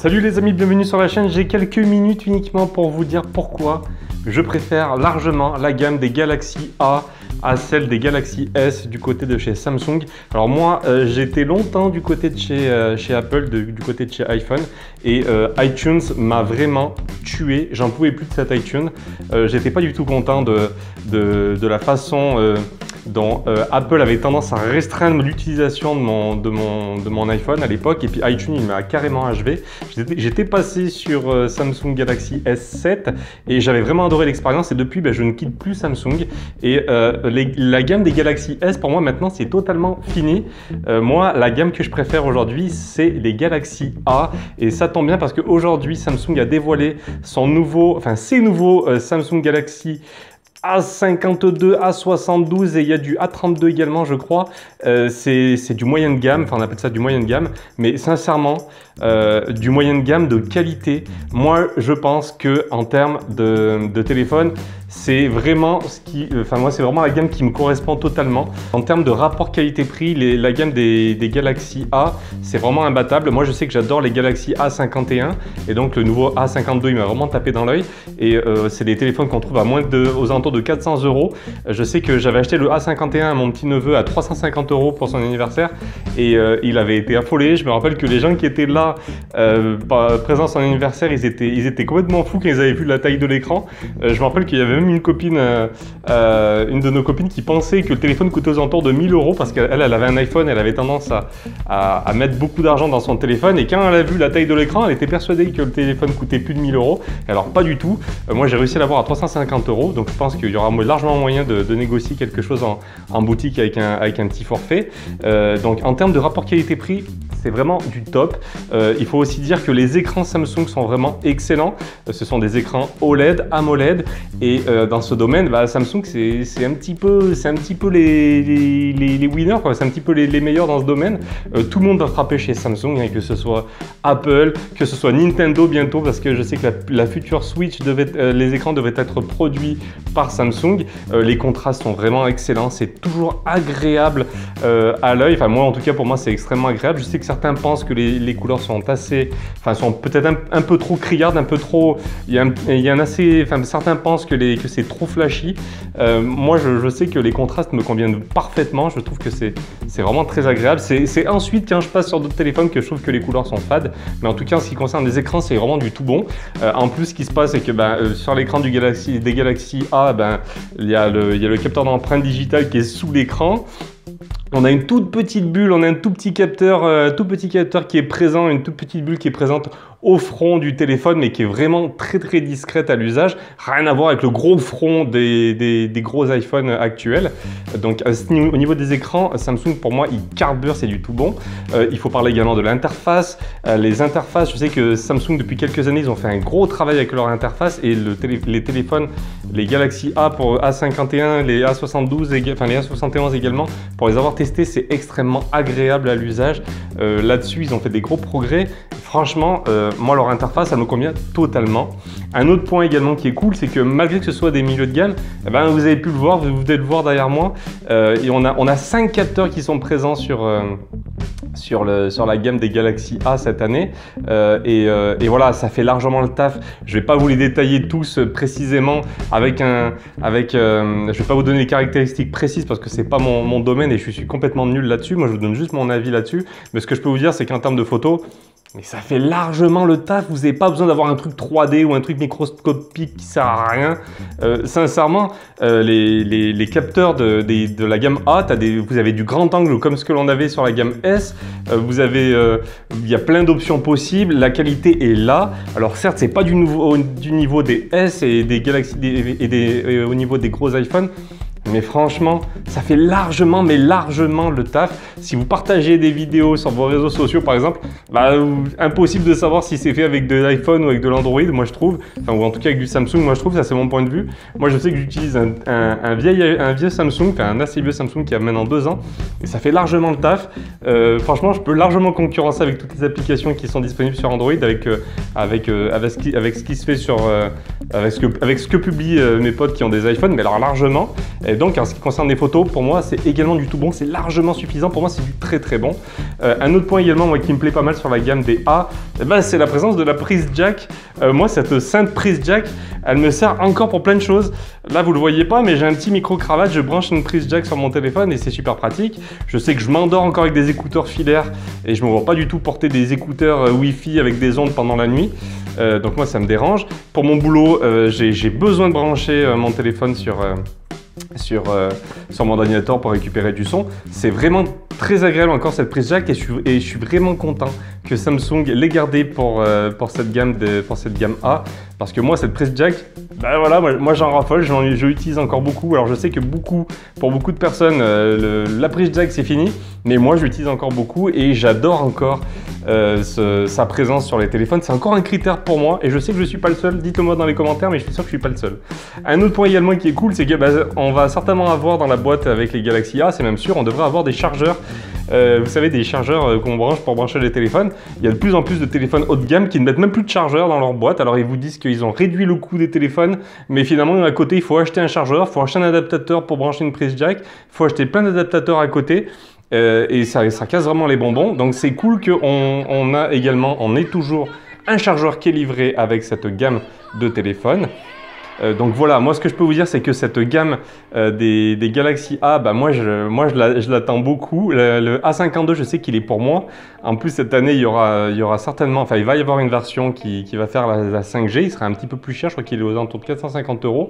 Salut les amis, bienvenue sur la chaîne. J'ai quelques minutes uniquement pour vous dire pourquoi je préfère largement la gamme des Galaxy A à celle des Galaxy S du côté de chez Samsung. Alors moi, j'étais longtemps du côté de chez Apple, du côté de chez iPhone, et iTunes m'a vraiment tué. J'en pouvais plus de cet iTunes. J'étais pas du tout content de la façon dont Apple avait tendance à restreindre l'utilisation de mon iPhone à l'époque, et puis iTunes il m'a carrément achevé. J'étais passé sur Samsung Galaxy S7 et j'avais vraiment adoré l'expérience, et depuis je ne quitte plus Samsung, et la gamme des Galaxy S pour moi maintenant c'est totalement fini. Moi la gamme que je préfère aujourd'hui c'est les Galaxy A, et ça tombe bien parce qu'aujourd'hui Samsung a dévoilé ses nouveaux Samsung Galaxy A52, A72 et il y a du A32 également je crois. C'est du moyen de gamme, enfin on appelle ça du moyen de gamme, mais sincèrement du moyen de gamme de qualité. Moi je pense que en termes de téléphone c'est vraiment moi c'est vraiment la gamme qui me correspond totalement. En termes de rapport qualité-prix, la gamme des Galaxy A c'est vraiment imbattable. Moi je sais que j'adore les Galaxy A51 et donc le nouveau A52 il m'a vraiment tapé dans l'œil, et c'est des téléphones qu'on trouve à aux alentours de 400 €. Je sais que j'avais acheté le A51 à mon petit neveu à 350 € pour son anniversaire, et il avait été affolé. Je me rappelle que les gens qui étaient là présents à son anniversaire, ils étaient complètement fous quand ils avaient vu la taille de l'écran. Je me rappelle qu'il y avait même une copine, une de nos copines qui pensait que le téléphone coûtait aux alentours de 1000 € parce qu'elle avait un iPhone, elle avait tendance à mettre beaucoup d'argent dans son téléphone, et quand elle a vu la taille de l'écran, elle était persuadée que le téléphone coûtait plus de 1000 €. Alors pas du tout. Moi j'ai réussi à l'avoir à 350 €, donc je pense qu'il y aura largement moyen de négocier quelque chose en boutique avec un petit forfait. Donc en termes de rapport qualité-prix, c'est vraiment du top. Il faut aussi dire que les écrans Samsung sont vraiment excellents. Ce sont des écrans OLED, AMOLED, et dans ce domaine, Samsung c'est un petit peu les winners, quoi. C'est un petit peu les meilleurs dans ce domaine. Tout le monde va frapper chez Samsung, hein, que ce soit Apple, que ce soit Nintendo bientôt, parce que je sais que la future Switch les écrans devraient être produits par Samsung. Les contrastes sont vraiment excellents, c'est toujours agréable à l'œil. Enfin moi en tout cas pour moi c'est extrêmement agréable. Je sais que certains pensent que les couleurs sont sont peut-être un peu trop criardes, un peu trop. Certains pensent que c'est trop flashy. Moi je sais que les contrastes me conviennent parfaitement. Je trouve que c'est vraiment très agréable. C'est ensuite quand je passe sur d'autres téléphones que je trouve que les couleurs sont fades. Mais en tout cas en ce qui concerne les écrans c'est vraiment du tout bon. En plus ce qui se passe c'est que sur l'écran des Galaxy A, il y a le capteur d'empreinte digitale qui est sous l'écran. On a une toute petite bulle, on a un tout petit capteur qui est présent, une toute petite bulle qui est présente au front du téléphone, mais qui est vraiment très très discrète à l'usage. Rien à voir avec le gros front des gros iPhones actuels. Donc au niveau des écrans, Samsung pour moi il carbure, c'est du tout bon. Il faut parler également de l'interface. Les interfaces, je sais que Samsung depuis quelques années ils ont fait un gros travail avec leur interface, et les téléphones, les Galaxy A pour A51, les A72, les A71 également, pour les avoir testés c'est extrêmement agréable à l'usage. Là-dessus ils ont fait des gros progrès. Franchement, moi leur interface elle me convient totalement. Un autre point également qui est cool, c'est que malgré que ce soit des milieux de gamme, vous avez pu le voir, vous devez le voir derrière moi, et on a 5 capteurs qui sont présents sur la gamme des Galaxy A cette année, et voilà, ça fait largement le taf. Je vais pas vous les détailler tous précisément je vais pas vous donner les caractéristiques précises parce que c'est pas mon domaine et je suis complètement nul là-dessus. Moi je vous donne juste mon avis là-dessus, mais ce que je peux vous dire c'est qu'en termes de photos, mais ça fait largement le taf. Vous n'avez pas besoin d'avoir un truc 3D ou un truc microscopique qui sert à rien. Sincèrement, les capteurs de la gamme A, vous avez du grand angle comme ce que l'on avait sur la gamme S. Il y a plein d'options possibles. La qualité est là. Alors certes, c'est pas du niveau des S et des Galaxy au niveau des gros iPhones. Mais franchement, ça fait largement, mais largement le taf. Si vous partagez des vidéos sur vos réseaux sociaux, par exemple, impossible de savoir si c'est fait avec de l'iPhone ou avec de l'Android, moi je trouve. Enfin, ou en tout cas avec du Samsung, moi je trouve, ça c'est mon point de vue. Moi je sais que j'utilise un vieux Samsung, enfin un assez vieux Samsung qui a maintenant 2 ans, et ça fait largement le taf. Franchement, je peux largement concurrencer avec toutes les applications qui sont disponibles sur Android, avec ce qui se fait avec ce que publient mes potes qui ont des iPhones, mais alors largement. Et donc en ce qui concerne les photos, pour moi c'est également du tout bon, c'est largement suffisant, pour moi c'est du très très bon. Un autre point également moi, qui me plaît pas mal sur la gamme des A, c'est la présence de la prise jack. Moi cette sainte prise jack, elle me sert encore pour plein de choses. Là vous le voyez pas, mais j'ai un petit micro-cravate, je branche une prise jack sur mon téléphone et c'est super pratique. Je sais que je m'endors encore avec des écouteurs filaires et je me vois pas du tout porter des écouteurs Wi-Fi avec des ondes pendant la nuit. Donc moi ça me dérange. Pour mon boulot, j'ai besoin de brancher mon téléphone sur mon ordinateur pour récupérer du son. C'est vraiment très agréable encore cette prise jack et je suis vraiment content que Samsung l'ait gardée pour cette gamme A, parce que moi cette prise jack, voilà, moi j'en raffole, je l'utilise encore beaucoup. Alors je sais que pour beaucoup de personnes la prise jack c'est fini, mais moi je l'utilise encore beaucoup et j'adore encore sa présence sur les téléphones. C'est encore un critère pour moi et je sais que je ne suis pas le seul. Dites-le moi dans les commentaires, mais je suis sûr que je ne suis pas le seul. Un autre point également qui est cool, c'est que on va certainement avoir dans la boîte avec les Galaxy A, c'est même sûr, on devrait avoir des chargeurs. Vous savez, des chargeurs qu'on branche pour brancher les téléphones. Il y a de plus en plus de téléphones haut de gamme qui ne mettent même plus de chargeur dans leur boîte. Alors ils vous disent qu'ils ont réduit le coût des téléphones, mais finalement à côté il faut acheter un chargeur, il faut acheter un adaptateur pour brancher une prise jack, il faut acheter plein d'adaptateurs à côté. Et ça casse vraiment les bonbons. Donc c'est cool on ait toujours un chargeur qui est livré avec cette gamme de téléphones. Donc voilà, moi ce que je peux vous dire c'est que cette gamme des Galaxy A, moi je l'attends beaucoup. Le A52 je sais qu'il est pour moi. En plus cette année il y aura certainement, enfin il va y avoir une version qui va faire la 5G, il sera un petit peu plus cher, je crois qu'il est aux alentours de 450 €.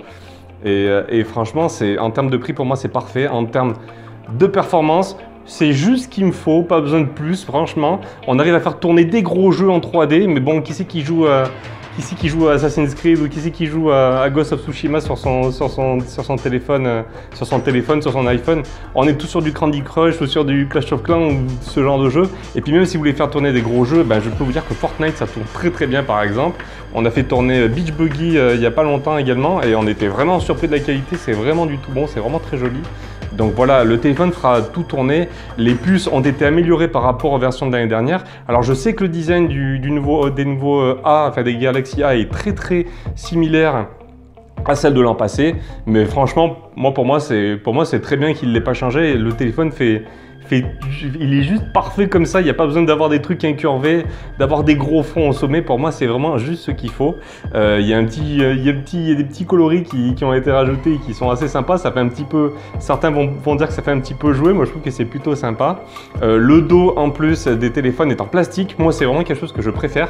Et franchement en termes de prix pour moi c'est parfait. En termes de performance, c'est juste ce qu'il me faut, pas besoin de plus, franchement. On arrive à faire tourner des gros jeux en 3D, mais bon, qui c'est qui joue à Assassin's Creed ou qui c'est qui joue à Ghost of Tsushima sur son téléphone, sur son iPhone? On est tous sur du Candy Crush ou sur du Clash of Clans ou ce genre de jeu. Et puis même si vous voulez faire tourner des gros jeux, je peux vous dire que Fortnite ça tourne très très bien par exemple. On a fait tourner Beach Buggy il n'y a pas longtemps également et on était vraiment surpris de la qualité, c'est vraiment du tout bon, c'est vraiment très joli. Donc voilà, le téléphone fera tout tourner. Les puces ont été améliorées par rapport aux versions de l'année dernière. Alors je sais que le design des nouveaux A, enfin des Galaxy A est très très similaire à celle de l'an passé. Mais franchement, pour moi c'est très bien qu'il ne l'ait pas changé. Le téléphone il est juste parfait comme ça, il n'y a pas besoin d'avoir des trucs incurvés, d'avoir des gros fonds au sommet. Pour moi, c'est vraiment juste ce qu'il faut. Il y a des petits coloris qui ont été rajoutés et qui sont assez sympas. Ça fait un petit peu, certains vont dire que ça fait un petit peu jouer. Moi, je trouve que c'est plutôt sympa. Le dos, en plus, des téléphones est en plastique. Moi, c'est vraiment quelque chose que je préfère.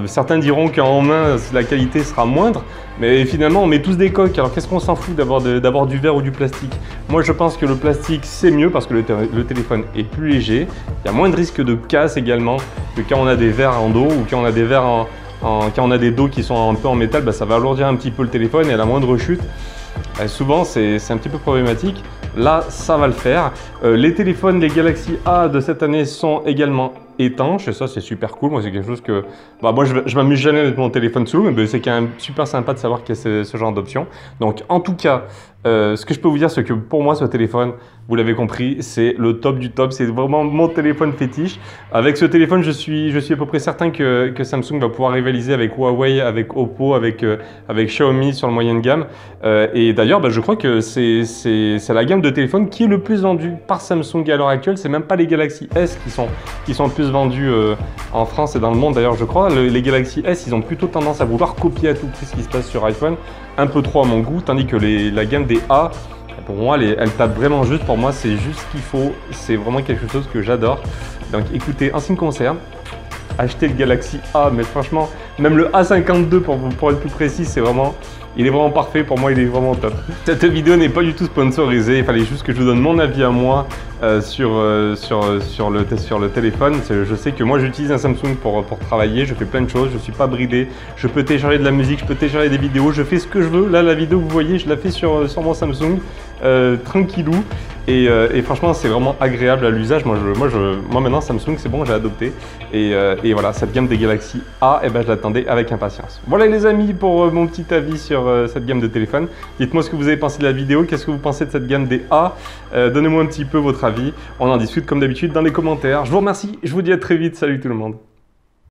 Certains diront qu'en main, la qualité sera moindre. Mais finalement, on met tous des coques. Alors, qu'est-ce qu'on s'en fout d'avoir du verre ou du plastique? Moi, je pense que le plastique, c'est mieux parce que le téléphone est plus léger. Il y a moins de risque de casse également que quand on a des verres en dos ou quand on a des verres quand on a des dos qui sont un peu en métal, ça va alourdir un petit peu le téléphone et à la moindre chute, souvent c'est un petit peu problématique. Là, ça va le faire. Les téléphones, les Galaxy A de cette année sont également étanche et ça c'est super cool. Moi c'est quelque chose que moi je m'amuse jamais à mettre mon téléphone sous l'eau, mais c'est quand même super sympa de savoir qu'il y a ce genre d'option. Donc en tout cas ce que je peux vous dire c'est que pour moi ce téléphone, vous l'avez compris, c'est le top du top, c'est vraiment mon téléphone fétiche. Avec ce téléphone je suis à peu près certain que Samsung va pouvoir rivaliser avec Huawei, avec Oppo, avec Xiaomi sur le moyenne gamme. Et d'ailleurs je crois que c'est la gamme de téléphones qui est le plus vendue par Samsung à l'heure actuelle. C'est même pas les Galaxy S qui sont plus vendus en France et dans le monde d'ailleurs je crois. Les Galaxy S ils ont plutôt tendance à vouloir copier à tout prix ce qui se passe sur iPhone, un peu trop à mon goût, tandis que la gamme des A, pour moi elle tape vraiment juste, pour moi c'est juste ce qu'il faut, c'est vraiment quelque chose que j'adore. Donc écoutez, en ce qui me concerne, achetez le Galaxy A, mais franchement même le A52 pour être plus précis, il est vraiment parfait, pour moi il est vraiment top. Cette vidéo n'est pas du tout sponsorisée, il fallait juste que je vous donne mon avis à moi sur le téléphone. Je sais que moi j'utilise un Samsung pour travailler, je fais plein de choses, je ne suis pas bridé, je peux télécharger de la musique, je peux télécharger des vidéos, je fais ce que je veux. Là la vidéo que vous voyez, je la fais sur mon Samsung, tranquillou. Et franchement c'est vraiment agréable à l'usage. Moi maintenant Samsung c'est bon, j'ai adopté. Et voilà, cette gamme des Galaxy A, je l'attendais avec impatience. Voilà les amis pour mon petit avis sur cette gamme de téléphone. Dites-moi ce que vous avez pensé de la vidéo, qu'est-ce que vous pensez de cette gamme des A. Donnez-moi un petit peu votre avis, on en discute comme d'habitude dans les commentaires. Je vous remercie, je vous dis à très vite, salut tout le monde.